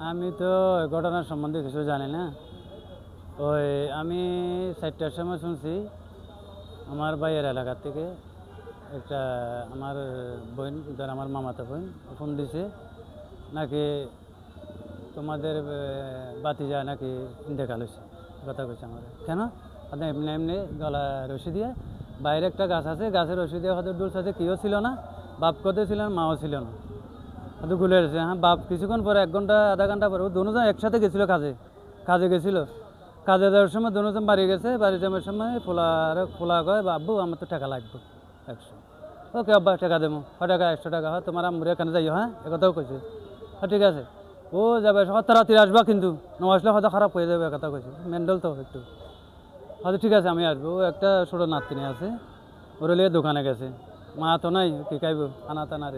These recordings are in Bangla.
আমি তো ওই ঘটনার সম্বন্ধে কিছু জানি না। ওই আমি 4টার সময় শুনছি আমার ভাইয়ের এলাকার থেকে একটা আমার বোন, ধর আমার মামাতো বোন ফোন দিছে নাকি তোমাদের বাতিজা নাকি ইন্তেকাল হয়েছে। কথা কইছে আমার, কেন আপনি এমনি এমনি গলা রশি দিয়ে বাইরে একটা গাছ আছে, গাছের রশি দিয়ে হয়তো ডুলস আছে, কেউ ছিল না, বাপ কতে ছিল না, মাও ছিল না, হয়তো গুলে গেছে। হ্যাঁ, বাপ কিছুক্ষণ পরে 1 ঘন্টা আধা ঘন্টা পরে ও দুজন একসাথে গেছিলো কাজে গেছিলো। কাজে যাওয়ার সময় দুজন বাড়ি গেছে, বাড়ি যাওয়ার সময় পোলা কয় বাবু আমার তো টাকা লাগবে 100। ওকে আব্বা টাকা দেবো, টাকা 100 টাকা হয় তোমার আমরা এখানে যাইও। হ্যাঁ, একথাও কইছে। হ্যাঁ ঠিক আছে, ও যাবে তাড়াতাড়ি আসবা, কিন্তু না আসলে হয়তো খারাপ হয়ে যাবে, একথা কইছে। মেন্ডাল তো একটু, হয়তো ঠিক আছে আমি আসবো। ও একটা ছোটো নাতনি আছে, ওরা লিয়ে দোকানে গেছে, মা তো নাই, কি খাইব, খানা টানা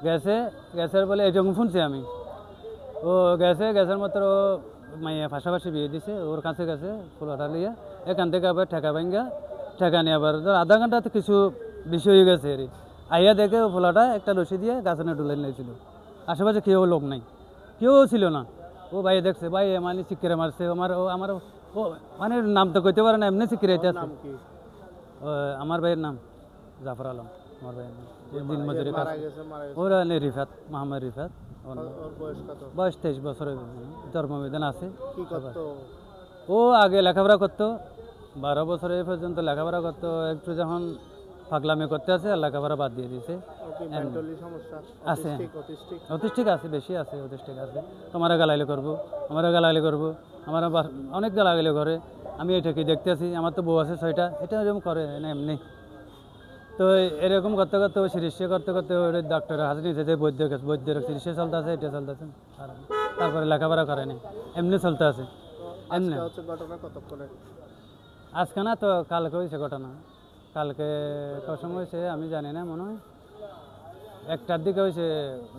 গেছে। গ্যাসের বলে এই যখন শুনছি আমি, ও গ্যাসের মাত্র মাইয়া পাশাপাশি বিয়ে দিছে, ওর কাছে গেছে ফুলাটা লিয়ে, এখান থেকে আবার ঠেকা ভাঙ্গা ঠেকা নিয়ে আবার ধর আধা ঘন্টাতে কিছু বেশি হয়ে গেছে। এর আইয়া দেখে ও ফুলাটা একটা রশি দিয়ে গাছনে ডুলে নিয়েছিল। আশেপাশে কেউ লোক নাই, কেউ ছিল না। ও ভাই দেখছে, ভাই মানে চিকেরে মারছে আমার ও মানে নাম তো কইতে পারে না, এমনি চিকেরে আছে। আমার ভাইয়ের নাম জাফর আলম, আমার ভাইয়ের নাম। দিন মজুরি কাজ, ওরা রিফাত, মোহাম্মদ রিফাত। বয়স 23 বছরের, জন্মবিধান আছে। ও আগে লেখাপড়া করতো, 12 বছর এই পর্যন্ত লেখাপড়া করতো। একটু যখন পাগলামি করতে আছে, লেখাপড়া বাদ দিয়ে দিয়েছে। আছে, অটিস্টিক আছে, বেশি আছে, অটিস্টিক আছে। তোমারা গালাইলে করবো, আমরা গালাইলে করবো, আমার অনেক গালাগালি করে। আমি এটাকে দেখতেছি, আমার তো বউ আছে 6টা, এটা এরকম করে না এমনি। তো এরকম করতে করতে ও চিকিৎসা করতে করতে ওর ডাক্তারের হাতে নিয়েছে, যে বৈদ্যের চিকিৎসা চলতে আছে, এটা চলতেছে। তারপরে লেখাপড়া করেনি, এমনি চলতে আছে এমনি। আজকে না তো, কালকে হয়েছে ঘটনা। কালকে কখন হয়েছে আমি জানি না, মনে হয় 1টার দিকে হয়েছে।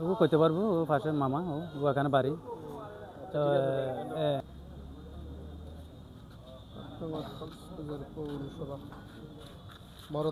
ও কইতে পারবো, ও পাশে মামা, ও ওখানে বাড়ি। তো বড়